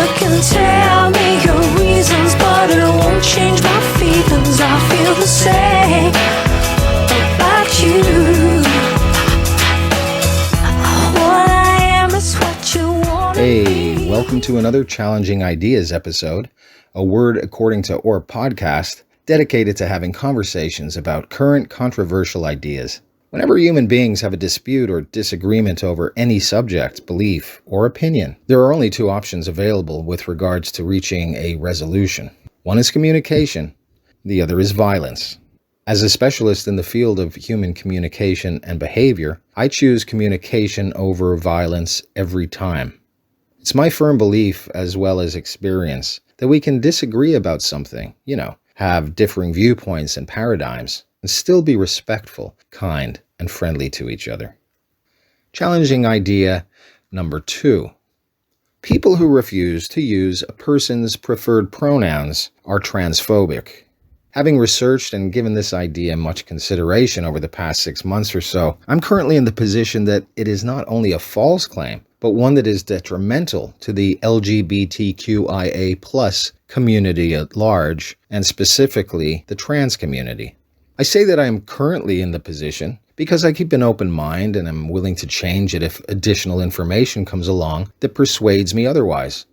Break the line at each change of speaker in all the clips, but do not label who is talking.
You can tell me your reasons, but it won't change my feelings. I feel the same about you. What I am is what you want.
Hey, welcome to another Challenging Ideas episode, a word according to ORP Podcast, dedicated to having conversations about current controversial ideas. Whenever human beings have a dispute or disagreement over any subject, belief, or opinion, there are only two options available with regards to reaching a resolution. One is communication, the other is violence. As a specialist in the field of human communication and behavior, I choose communication over violence every time. It's my firm belief, as well as experience, that we can disagree about something, have differing viewpoints and paradigms, and still be respectful, kind, and friendly to each other. Challenging idea number 2. People who refuse to use a person's preferred pronouns are transphobic. Having researched and given this idea much consideration over the past 6 months or so, I'm currently in the position that it is not only a false claim, but one that is detrimental to the LGBTQIA+ community at large, and specifically the trans community. I say that I am currently in the position because I keep an open mind and am willing to change it if additional information comes along that persuades me otherwise.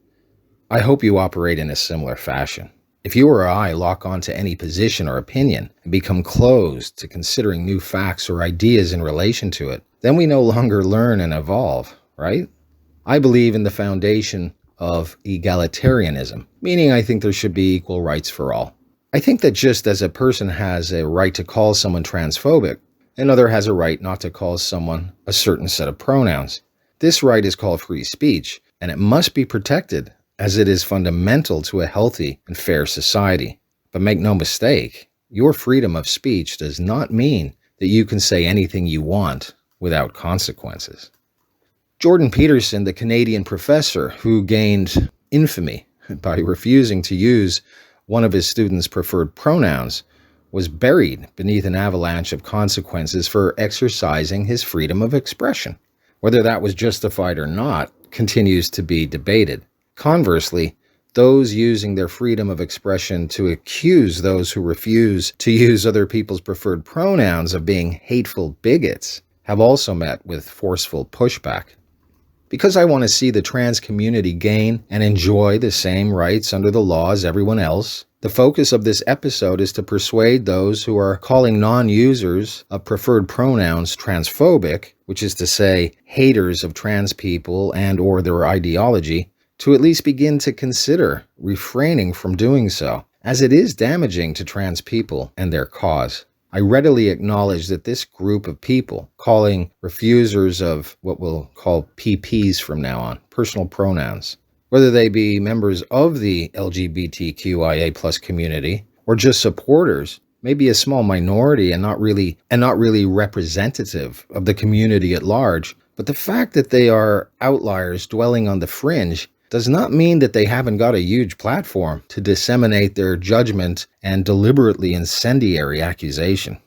I hope you operate in a similar fashion. If you or I lock on to any position or opinion and become closed to considering new facts or ideas in relation to it, then we no longer learn and evolve, right? I believe in the foundation of egalitarianism, meaning I think there should be equal rights for all. I think that just as a person has a right to call someone transphobic, another has a right not to call someone a certain set of pronouns. This right is called free speech, and it must be protected as it is fundamental to a healthy and fair society. But make no mistake, your freedom of speech does not mean that you can say anything you want without consequences. Jordan Peterson, the Canadian professor who gained infamy by refusing to use one of his students' preferred pronouns, was buried beneath an avalanche of consequences for exercising his freedom of expression. Whether that was justified or not continues to be debated. Conversely, those using their freedom of expression to accuse those who refuse to use other people's preferred pronouns of being hateful bigots have also met with forceful pushback. Because I want to see the trans community gain and enjoy the same rights under the law as everyone else, the focus of this episode is to persuade those who are calling non-users of preferred pronouns transphobic, which is to say haters of trans people and or their ideology, to at least begin to consider refraining from doing so, as it is damaging to trans people and their cause. I readily acknowledge that this group of people, calling refusers of what we'll call PPs from now on, personal pronouns, whether they be members of the LGBTQIA+ community or just supporters, may be a small minority and not really representative of the community at large. But the fact that they are outliers dwelling on the fringe does not mean that they haven't got a huge platform to disseminate their judgment and deliberately incendiary accusation.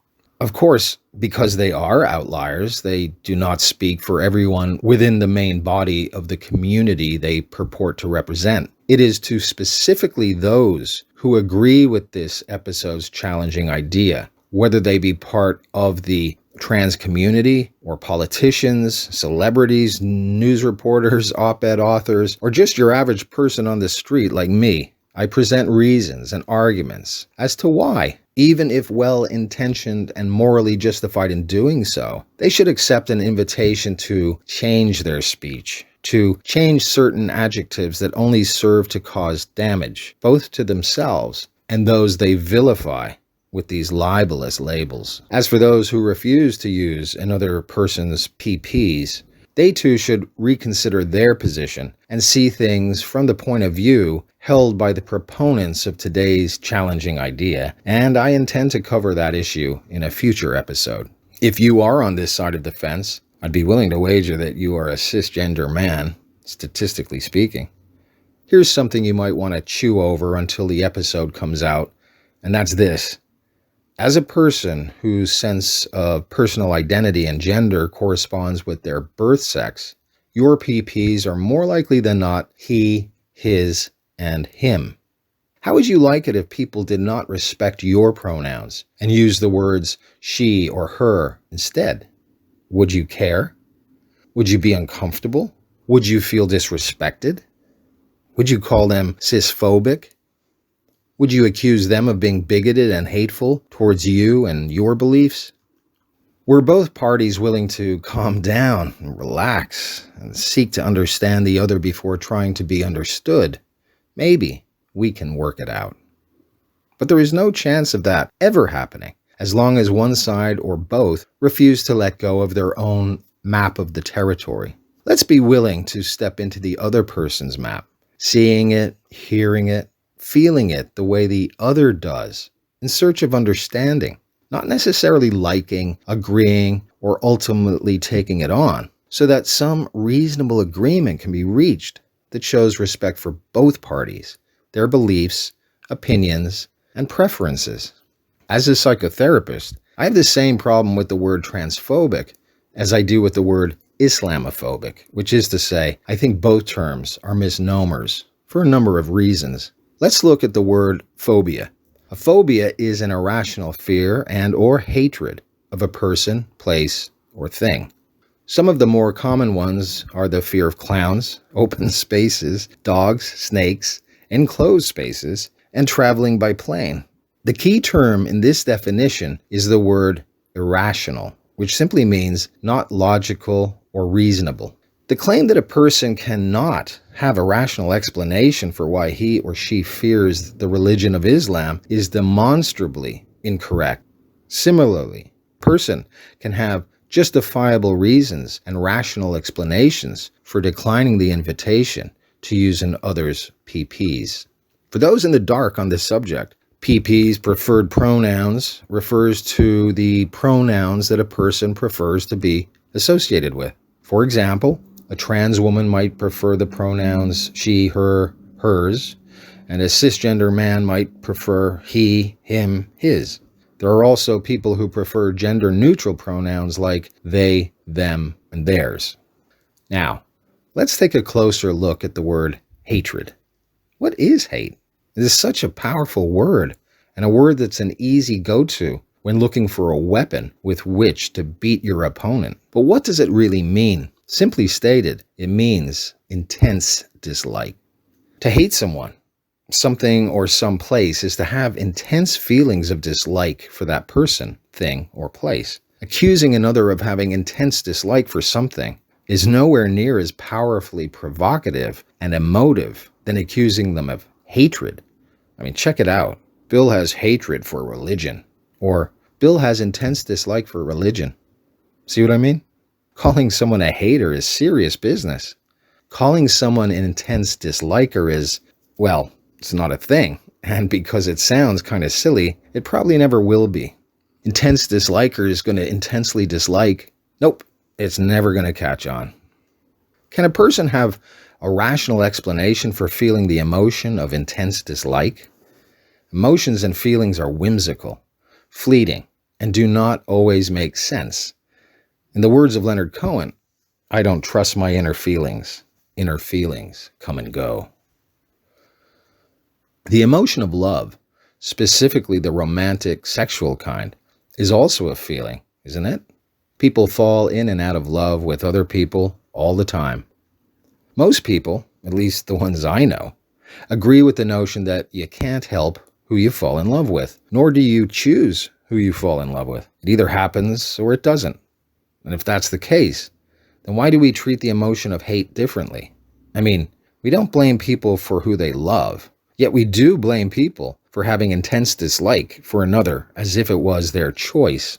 Of course, because they are outliers, they do not speak for everyone within the main body of the community they purport to represent. It is to specifically those who agree with this episode's challenging idea, whether they be part of the trans community or politicians, celebrities, news reporters, op-ed authors, or just your average person on the street like me. I present reasons and arguments as to why, even if well-intentioned and morally justified in doing so, they should accept an invitation to change their speech, to change certain adjectives that only serve to cause damage, both to themselves and those they vilify with these libelous labels. As for those who refuse to use another person's PPs, they too should reconsider their position and see things from the point of view held by the proponents of today's challenging idea, and I intend to cover that issue in a future episode. If you are on this side of the fence, I'd be willing to wager that you are a cisgender man, statistically speaking. Here's something you might want to chew over until the episode comes out, and that's this. As a person whose sense of personal identity and gender corresponds with their birth sex, your PPs are more likely than not he, his, and him. How would you like it if people did not respect your pronouns and use the words she or her instead? Would you care? Would you be uncomfortable? Would you feel disrespected? Would you call them cisphobic? Would you accuse them of being bigoted and hateful towards you and your beliefs? Were both parties willing to calm down and relax and seek to understand the other before trying to be understood, maybe we can work it out. But there is no chance of that ever happening as long as one side or both refuse to let go of their own map of the territory. Let's be willing to step into the other person's map, seeing it, hearing it, feeling it the way the other does, in search of understanding, not necessarily liking, agreeing, or ultimately taking it on, so that some reasonable agreement can be reached that shows respect for both parties, their beliefs, opinions, and preferences. As a psychotherapist, I have the same problem with the word transphobic as I do with the word Islamophobic, which is to say, I think both terms are misnomers for a number of reasons. Let's look at the word phobia. A phobia is an irrational fear and or hatred of a person, place, or thing. Some of the more common ones are the fear of clowns, open spaces, dogs, snakes, enclosed spaces, and traveling by plane. The key term in this definition is the word irrational, which simply means not logical or reasonable. The claim that a person cannot have a rational explanation for why he or she fears the religion of Islam is demonstrably incorrect. Similarly, a person can have justifiable reasons and rational explanations for declining the invitation to use an other's PPs. For those in the dark on this subject, PPs, preferred pronouns, refers to the pronouns that a person prefers to be associated with. For example, a trans woman might prefer the pronouns she, her, hers, and a cisgender man might prefer he, him, his. There are also people who prefer gender-neutral pronouns like they, them, and theirs. Now, let's take a closer look at the word hatred. What is hate? It is such a powerful word, and a word that's an easy go-to when looking for a weapon with which to beat your opponent. But what does it really mean? Simply stated, it means intense dislike. To hate someone, something, or some place is to have intense feelings of dislike for that person, thing, or place. Accusing another of having intense dislike for something is nowhere near as powerfully provocative and emotive than accusing them of hatred. I mean, check it out. Bill has hatred for religion. Or, Bill has intense dislike for religion. See what I mean? Calling someone a hater is serious business. Calling someone an intense disliker is, well, it's not a thing. And because it sounds kind of silly, it probably never will be. Intense disliker is going to intensely dislike. Nope, it's never going to catch on. Can a person have a rational explanation for feeling the emotion of intense dislike? Emotions and feelings are whimsical, fleeting, and do not always make sense. In the words of Leonard Cohen, I don't trust my inner feelings. Inner feelings come and go. The emotion of love, specifically the romantic, sexual kind, is also a feeling, isn't it? People fall in and out of love with other people all the time. Most people, at least the ones I know, agree with the notion that you can't help who you fall in love with, nor do you choose who you fall in love with. It either happens or it doesn't. And if that's the case, then why do we treat the emotion of hate differently? I mean, we don't blame people for who they love, yet we do blame people for having intense dislike for another as if it was their choice.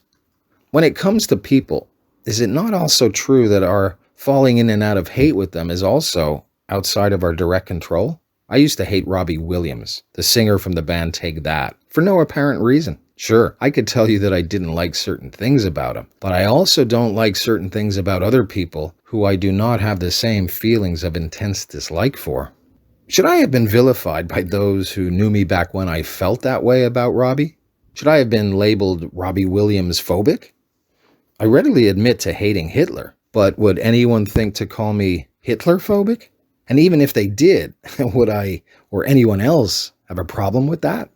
When it comes to people, is it not also true that our falling in and out of hate with them is also outside of our direct control? I used to hate Robbie Williams, the singer from the band Take That, for no apparent reason. Sure, I could tell you that I didn't like certain things about him, but I also don't like certain things about other people who I do not have the same feelings of intense dislike for. Should I have been vilified by those who knew me back when I felt that way about Robbie? Should I have been labeled Robbie Williams phobic? I readily admit to hating Hitler, but would anyone think to call me Hitler phobic? And even if they did, would I or anyone else have a problem with that?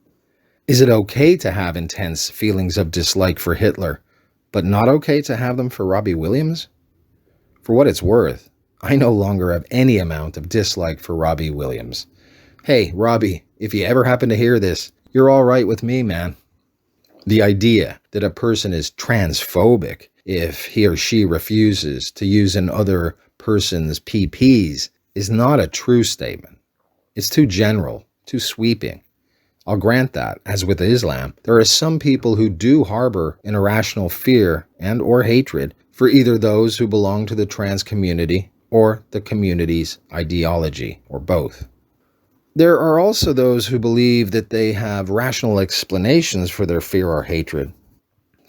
Is it okay to have intense feelings of dislike for Hitler, but not okay to have them for Robbie Williams? For what it's worth, I no longer have any amount of dislike for Robbie Williams. Hey, Robbie, if you ever happen to hear this, you're all right with me, man. The idea that a person is transphobic if he or she refuses to use another person's PPs is not a true statement. It's too general, too sweeping. I'll grant that, as with Islam, there are some people who do harbor an irrational fear and or hatred for either those who belong to the trans community or the community's ideology, or both. There are also those who believe that they have rational explanations for their fear or hatred.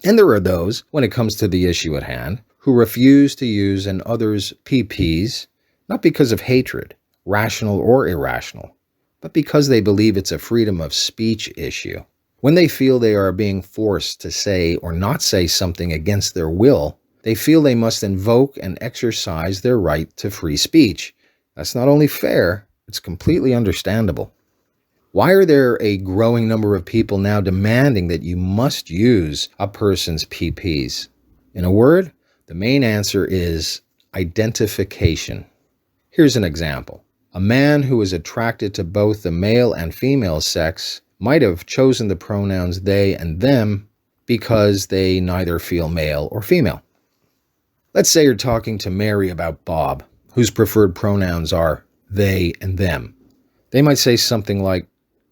And there are those, when it comes to the issue at hand, who refuse to use an other's PPs, not because of hatred, rational or irrational, but because they believe it's a freedom of speech issue. When they feel they are being forced to say or not say something against their will, they feel they must invoke and exercise their right to free speech. That's not only fair, it's completely understandable. Why are there a growing number of people now demanding that you must use a person's PPs? In a word, the main answer is identification. Here's an example. A man who is attracted to both the male and female sex might have chosen the pronouns they and them because they neither feel male or female. Let's say you're talking to Mary about Bob, whose preferred pronouns are they and them. They might say something like,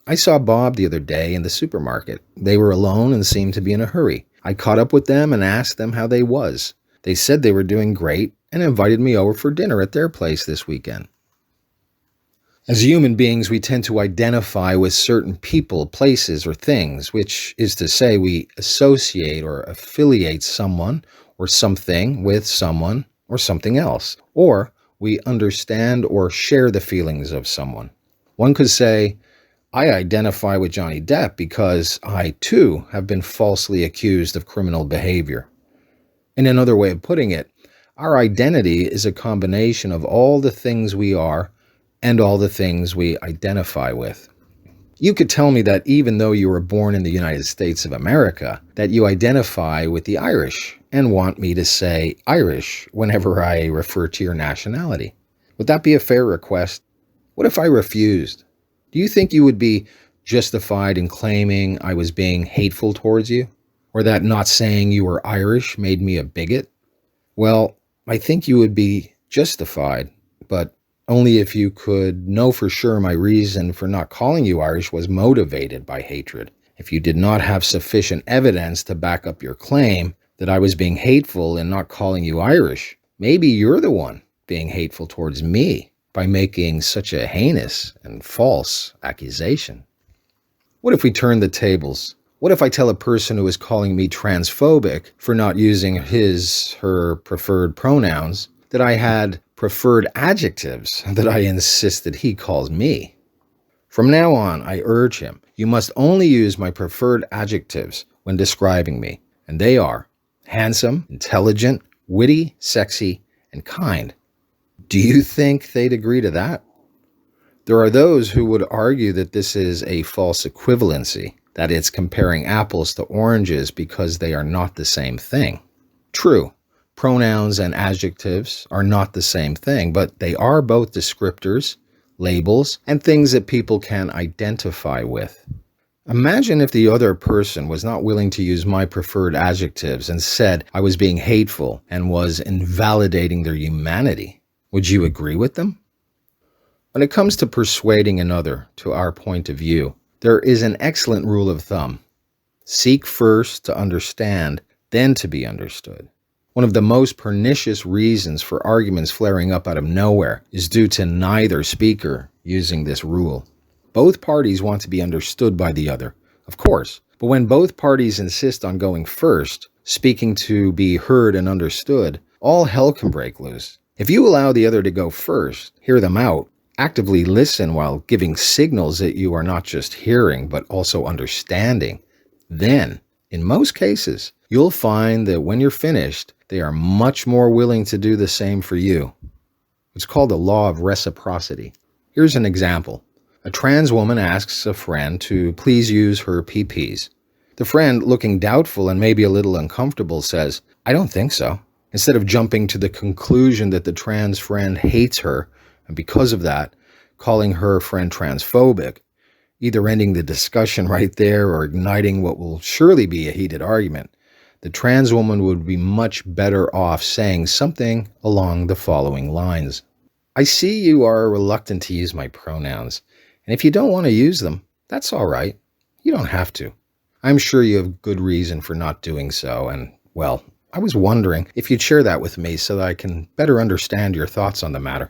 I saw Bob the other day in the supermarket. They were alone and seemed to be in a hurry. I caught up with them and asked them how they was. They said they were doing great and invited me over for dinner at their place this weekend. As human beings, we tend to identify with certain people, places, or things, which is to say we associate or affiliate someone or something with someone or something else, or we understand or share the feelings of someone. One could say, I identify with Johnny Depp because I, too, have been falsely accused of criminal behavior. In another way of putting it, our identity is a combination of all the things we are and all the things we identify with. You could tell me that even though you were born in the United States of America, that you identify with the Irish and want me to say Irish whenever I refer to your nationality. Would that be a fair request? What if I refused? Do you think you would be justified in claiming I was being hateful towards you? Or that not saying you were Irish made me a bigot? Well, I think you would be justified, but only if you could know for sure my reason for not calling you Irish was motivated by hatred. If you did not have sufficient evidence to back up your claim that I was being hateful in not calling you Irish, maybe you're the one being hateful towards me by making such a heinous and false accusation. What if we turn the tables? What if I tell a person who is calling me transphobic for not using her preferred pronouns that I had preferred adjectives that I insisted he calls me? From now on, I urge him, you must only use my preferred adjectives when describing me, and they are handsome, intelligent, witty, sexy, and kind. Do you think they'd agree to that? There are those who would argue that this is a false equivalency, that it's comparing apples to oranges because they are not the same thing. True. Pronouns and adjectives are not the same thing, but they are both descriptors, labels, and things that people can identify with. Imagine if the other person was not willing to use my preferred adjectives and said I was being hateful and was invalidating their humanity. Would you agree with them? When it comes to persuading another to our point of view, there is an excellent rule of thumb. Seek first to understand, then to be understood. One of the most pernicious reasons for arguments flaring up out of nowhere is due to neither speaker using this rule. Both parties want to be understood by the other, of course, but when both parties insist on going first, speaking to be heard and understood, all hell can break loose. If you allow the other to go first, hear them out, actively listen while giving signals that you are not just hearing but also understanding, then, in most cases, you'll find that when you're finished, they are much more willing to do the same for you. It's called the law of reciprocity. Here's an example. A trans woman asks a friend to please use her PPs. The friend, looking doubtful and maybe a little uncomfortable, says, "I don't think so." Instead of jumping to the conclusion that the trans friend hates her, and because of that, calling her friend transphobic, either ending the discussion right there or igniting what will surely be a heated argument, the trans woman would be much better off saying something along the following lines. "I see you are reluctant to use my pronouns, and if you don't want to use them, that's all right. You don't have to. I'm sure you have good reason for not doing so, and, well, I was wondering if you'd share that with me so that I can better understand your thoughts on the matter."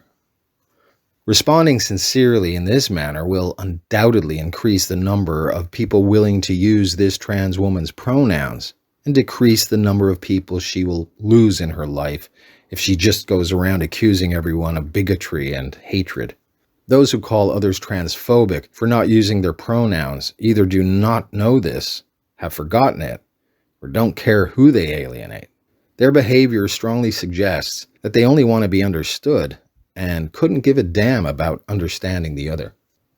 Responding sincerely in this manner will undoubtedly increase the number of people willing to use this trans woman's pronouns and decrease the number of people she will lose in her life if she just goes around accusing everyone of bigotry and hatred. Those who call others transphobic for not using their pronouns either do not know this, have forgotten it, or don't care who they alienate. Their behavior strongly suggests that they only want to be understood and couldn't give a damn about understanding the other.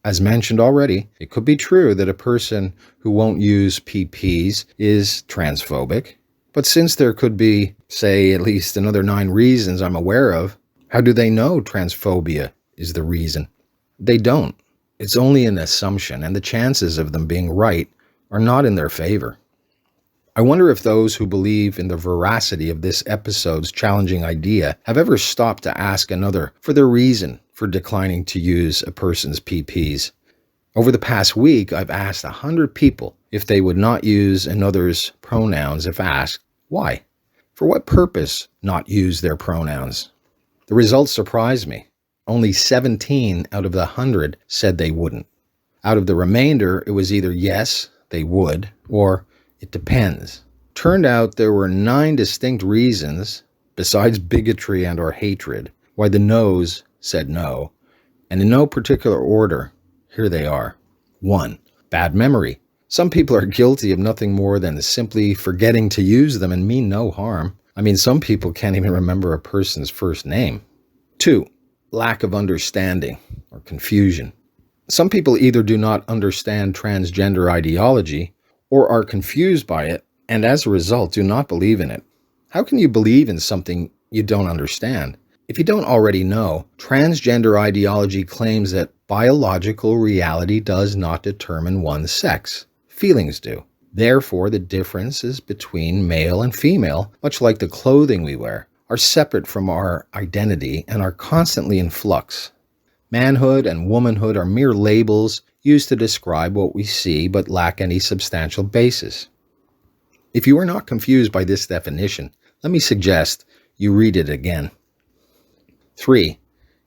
As mentioned already, it could be true that a person who won't use PPs is transphobic, but since there could be, say, at least another 9 reasons I'm aware of, how do they know transphobia is the reason? They don't. It's only an assumption, and the chances of them being right are not in their favor. I wonder if those who believe in the veracity of this episode's challenging idea have ever stopped to ask another for their reason for declining to use a person's PPs. Over the past week, I've asked 100 people if they would not use another's pronouns if asked why. For what purpose not use their pronouns? The results surprised me. Only 17 out of the 100 said they wouldn't. Out of the remainder, it was either yes, they would, or it depends. Turned out there were 9 distinct reasons, besides bigotry and or hatred, why the no's said no, and in no particular order, here they are. 1. Bad memory. Some people are guilty of nothing more than simply forgetting to use them and mean no harm. I mean, some people can't even remember a person's first name. 2. Lack of understanding or confusion. Some people either do not understand transgender ideology or are confused by it, and as a result do not believe in it. How can you believe in something you don't understand? If you don't already know, transgender ideology claims that biological reality does not determine one's sex. Feelings do. Therefore, the differences between male and female, much like the clothing we wear, are separate from our identity and are constantly in flux. Manhood and womanhood are mere labels used to describe what we see but lack any substantial basis. If you are not confused by this definition, let me suggest you read it again. 3.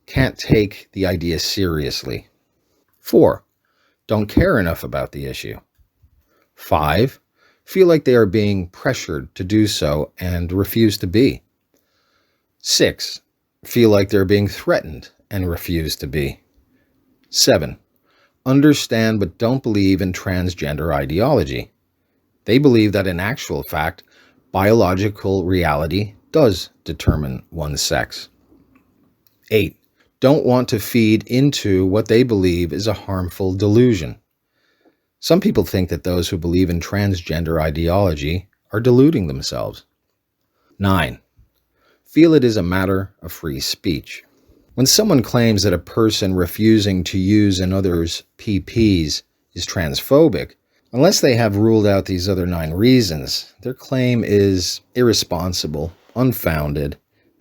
Can't take the idea seriously. 4. Don't care enough about the issue. 5. Feel like they are being pressured to do so and refuse to be. 6. Feel like they're being threatened and refuse to be. 7. Understand but don't believe in transgender ideology. They believe that in actual fact, biological reality does determine one's sex. 8. Don't want to feed into what they believe is a harmful delusion. Some people think that those who believe in transgender ideology are deluding themselves. 9. Feel it is a matter of free speech. When someone claims that a person refusing to use another's PPs is transphobic, unless they have ruled out these other 9 reasons, their claim is irresponsible, unfounded,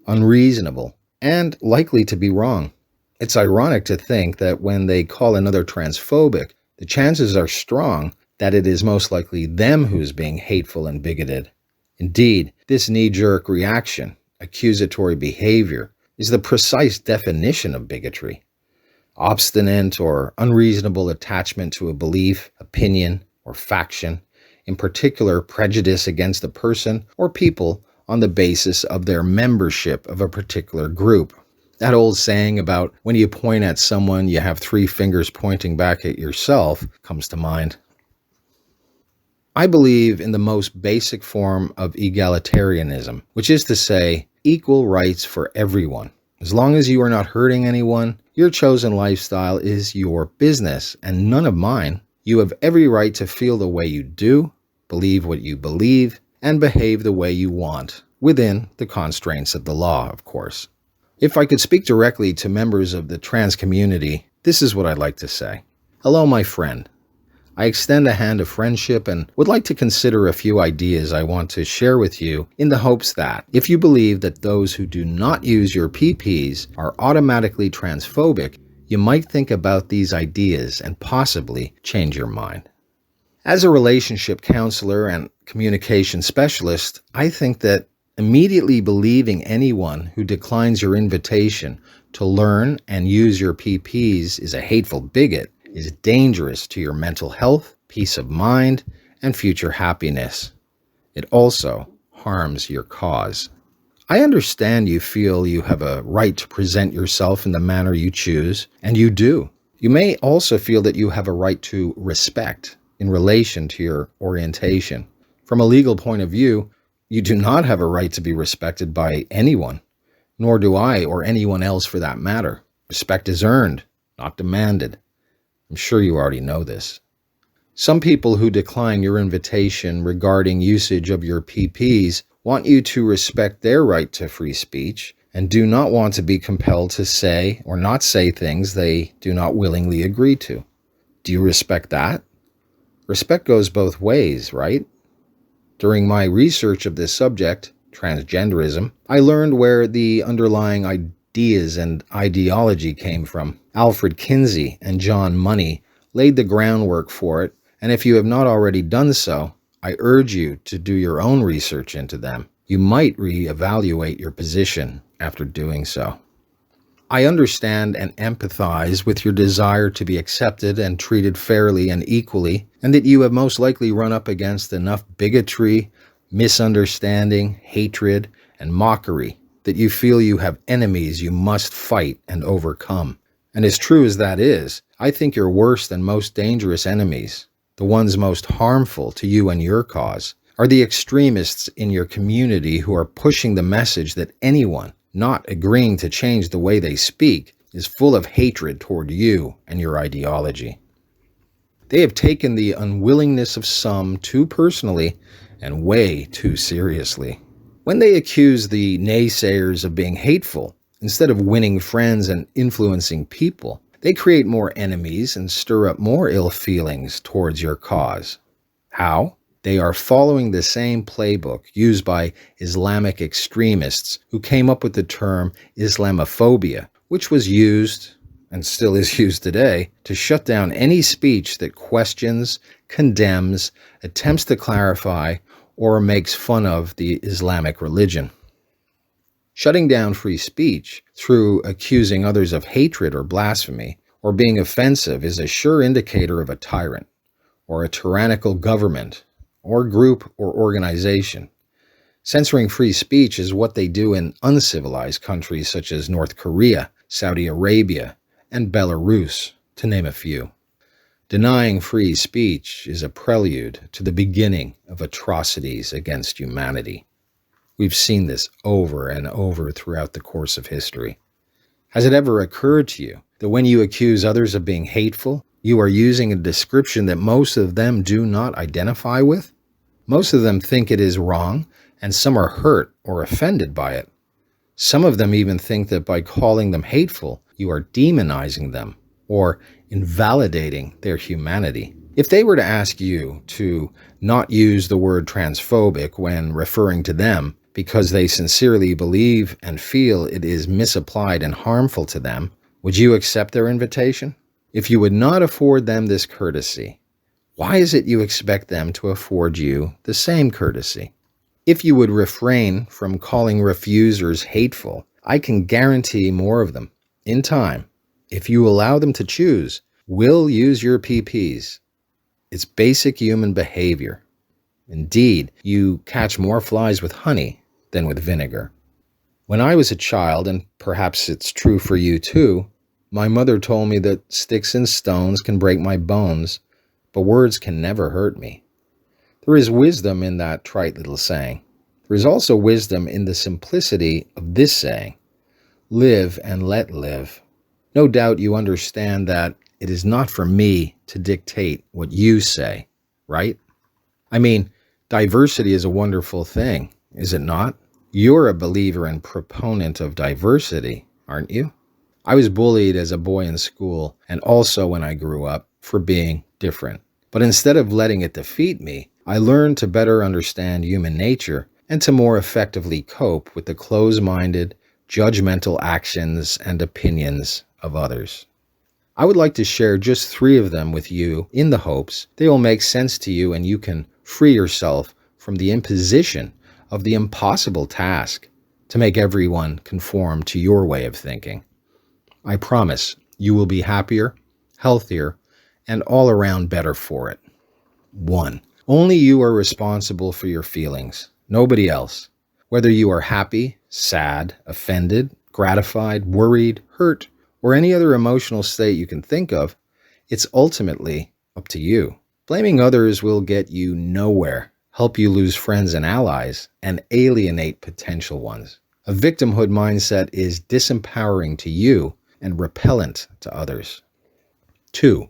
unreasonable, and likely to be wrong. It's ironic to think that when they call another transphobic, the chances are strong that it is most likely them who's being hateful and bigoted. Indeed, this knee-jerk reaction, accusatory behavior, is the precise definition of bigotry. Obstinate or unreasonable attachment to a belief, opinion, or faction, in particular prejudice against a person or people on the basis of their membership of a particular group. That old saying about when you point at someone, you have 3 fingers pointing back at yourself comes to mind. I believe in the most basic form of egalitarianism, which is to say, equal rights for everyone. As long as you are not hurting anyone, your chosen lifestyle is your business and none of mine. You have every right to feel the way you do, believe what you believe, and behave the way you want, within the constraints of the law, of course. If I could speak directly to members of the trans community, this is what I'd like to say. Hello, my friend. I extend a hand of friendship and would like to consider a few ideas I want to share with you in the hopes that, if you believe that those who do not use your PPs are automatically transphobic, you might think about these ideas and possibly change your mind. As a relationship counselor and communication specialist, I think that immediately believing anyone who declines your invitation to learn and use your PPs is a hateful bigot is dangerous to your mental health, peace of mind, and future happiness. It also harms your cause. I understand you feel you have a right to present yourself in the manner you choose, and you do. You may also feel that you have a right to respect in relation to your orientation. From a legal point of view, you do not have a right to be respected by anyone, nor do I or anyone else for that matter. Respect is earned, not demanded. I'm sure you already know this. Some people who decline your invitation regarding usage of your PPs want you to respect their right to free speech and do not want to be compelled to say or not say things they do not willingly agree to. Do you respect that? Respect goes both ways, right? During my research of this subject, transgenderism, I learned where the underlying ideas and ideology came from. Alfred Kinsey and John Money laid the groundwork for it, and if you have not already done so, I urge you to do your own research into them. You might reevaluate your position after doing so. I understand and empathize with your desire to be accepted and treated fairly and equally, and that you have most likely run up against enough bigotry, misunderstanding, hatred, and mockery that you feel you have enemies you must fight and overcome. And as true as that is, I think your worst and most dangerous enemies, the ones most harmful to you and your cause, are the extremists in your community who are pushing the message that anyone not agreeing to change the way they speak is full of hatred toward you and your ideology. They have taken the unwillingness of some too personally and way too seriously. When they accuse the naysayers of being hateful, instead of winning friends and influencing people, they create more enemies and stir up more ill feelings towards your cause. How? They are following the same playbook used by Islamic extremists who came up with the term Islamophobia, which was used, and still is used today, to shut down any speech that questions, condemns, attempts to clarify, or makes fun of the Islamic religion. Shutting down free speech through accusing others of hatred or blasphemy or being offensive is a sure indicator of a tyrant or a tyrannical government or group or organization. Censoring free speech is what they do in uncivilized countries such as North Korea, Saudi Arabia, and Belarus, to name a few. Denying free speech is a prelude to the beginning of atrocities against humanity. We've seen this over and over throughout the course of history. Has it ever occurred to you that when you accuse others of being hateful, you are using a description that most of them do not identify with? Most of them think it is wrong, and some are hurt or offended by it. Some of them even think that by calling them hateful, you are demonizing them or invalidating their humanity. If they were to ask you to not use the word transphobic when referring to them because they sincerely believe and feel it is misapplied and harmful to them, would you accept their invitation? If you would not afford them this courtesy, why is it you expect them to afford you the same courtesy? If you would refrain from calling refusers hateful, I can guarantee more of them, in time, if you allow them to choose, will use your PPs. It's basic human behavior. Indeed, you catch more flies with honey than with vinegar. When I was a child, and perhaps it's true for you too, my mother told me that sticks and stones can break my bones, but words can never hurt me. There is wisdom in that trite little saying. There is also wisdom in the simplicity of this saying. Live and let live. No doubt you understand that it is not for me to dictate what you say, right? I mean, diversity is a wonderful thing, is it not? You're a believer and proponent of diversity, aren't you? I was bullied as a boy in school and also when I grew up for being different. But instead of letting it defeat me, I learned to better understand human nature and to more effectively cope with the closed-minded, judgmental actions and opinions of others. I would like to share just 3 of them with you in the hopes they will make sense to you and you can free yourself from the imposition of the impossible task to make everyone conform to your way of thinking. I promise you will be happier, healthier, and all around better for it. 1. Only you are responsible for your feelings, nobody else. Whether you are happy, sad, offended, gratified, worried, hurt, or any other emotional state you can think of, it's ultimately up to you. Blaming others will get you nowhere, help you lose friends and allies, and alienate potential ones. A victimhood mindset is disempowering to you and repellent to others. 2.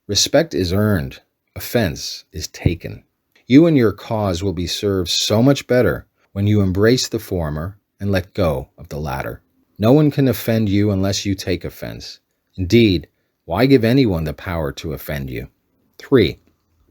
Respect is earned. Offense is taken. You and your cause will be served so much better when you embrace the former and let go of the latter. No one can offend you unless you take offense. Indeed, why give anyone the power to offend you? 3.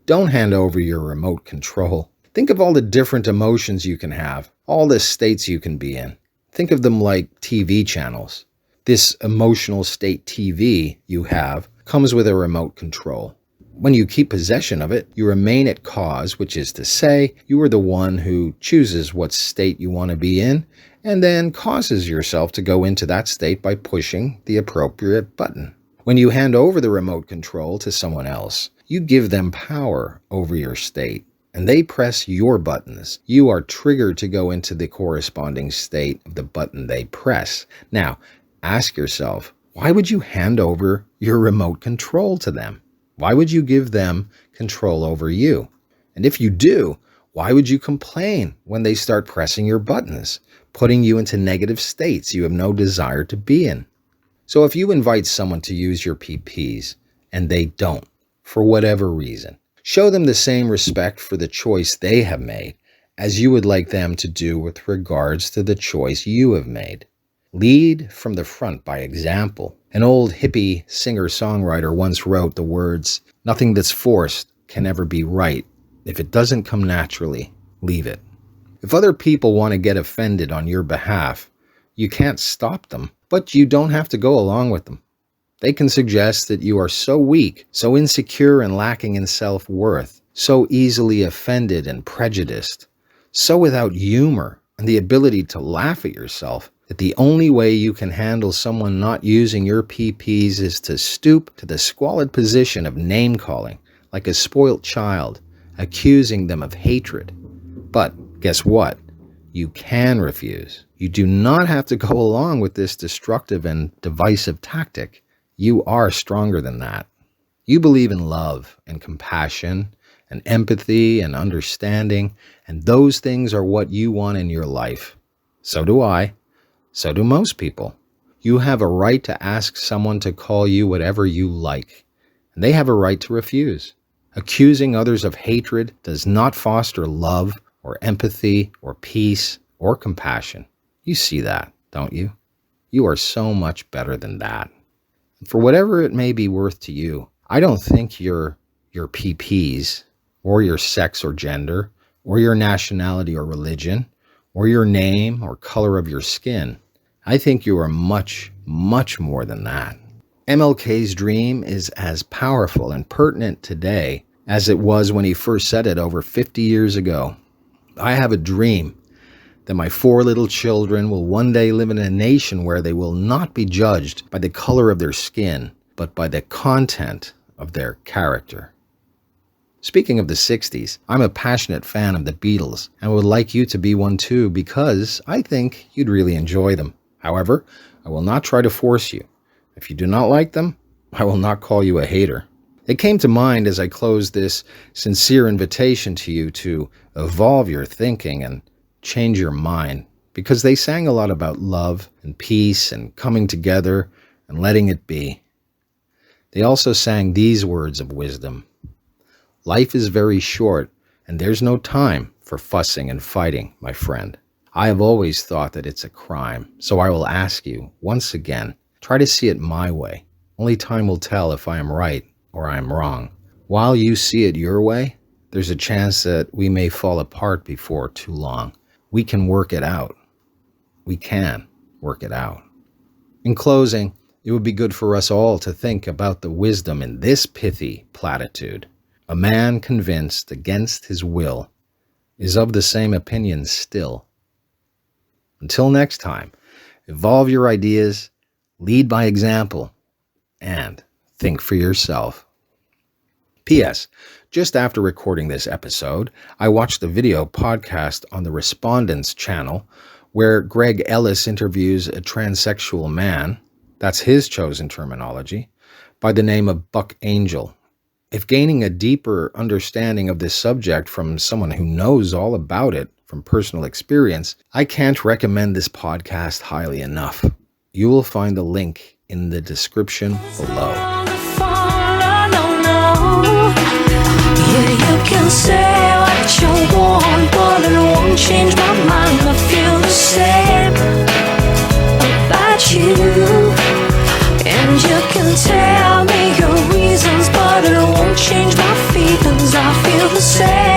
Don't hand over your remote control. Think of all the different emotions you can have, all the states you can be in. Think of them like TV channels. This emotional state TV you have comes with a remote control. When you keep possession of it, you remain at cause, which is to say, you are the one who chooses what state you want to be in, and then causes yourself to go into that state by pushing the appropriate button. When you hand over the remote control to someone else, you give them power over your state, and they press your buttons. You are triggered to go into the corresponding state of the button they press. Now, ask yourself, why would you hand over your remote control to them? Why would you give them control over you? And if you do, why would you complain when they start pressing your buttons, putting you into negative states you have no desire to be in? So if you invite someone to use your PPs and they don't, for whatever reason, show them the same respect for the choice they have made as you would like them to do with regards to the choice you have made. Lead from the front by example. An old hippie singer-songwriter once wrote the words, "Nothing that's forced can ever be right. If it doesn't come naturally, leave it." If other people want to get offended on your behalf, you can't stop them, but you don't have to go along with them. They can suggest that you are so weak, so insecure and lacking in self-worth, so easily offended and prejudiced, so without humor and the ability to laugh at yourself, that the only way you can handle someone not using your PPs is to stoop to the squalid position of name-calling, like a spoilt child, accusing them of hatred. But guess what? You can refuse. You do not have to go along with this destructive and divisive tactic. You are stronger than that. You believe in love and compassion and empathy and understanding, and those things are what you want in your life. So do I. So do most people. You have a right to ask someone to call you whatever you like, and they have a right to refuse. Accusing others of hatred does not foster love or empathy or peace or compassion. You see that, don't you? You are so much better than that. For whatever it may be worth to you, I don't think your PPs or your sex or gender or your nationality or religion or your name or color of your skin. I think you are much, much more than that. MLK's dream is as powerful and pertinent today as it was when he first said it over 50 years ago. I have a dream that my 4 little children will one day live in a nation where they will not be judged by the color of their skin, but by the content of their character. Speaking of the 60s, I'm a passionate fan of the Beatles and would like you to be one too because I think you'd really enjoy them. However, I will not try to force you. If you do not like them, I will not call you a hater. It came to mind as I closed this sincere invitation to you to evolve your thinking and change your mind because they sang a lot about love and peace and coming together and letting it be. They also sang these words of wisdom. Life is very short, and there's no time for fussing and fighting, my friend. I have always thought that it's a crime, so I will ask you, once again, try to see it my way. Only time will tell if I am right or I am wrong. While you see it your way, there's a chance that we may fall apart before too long. We can work it out. We can work it out. In closing, it would be good for us all to think about the wisdom in this pithy platitude. A man convinced against his will is of the same opinion still. Until next time, evolve your ideas, lead by example, and think for yourself. P.S. Just after recording this episode, I watched a video podcast on the Respondent's channel where Greg Ellis interviews a transsexual man, that's his chosen terminology, by the name of Buck Angel. If gaining a deeper understanding of this subject from someone who knows all about it from personal experience, I can't recommend this podcast highly enough. You will find the link in the description below.
Yeah, you can say what you want, but it won't change my mind. I feel the same about you. And you can tell me your reasons, but it won't change my feelings. I feel the same.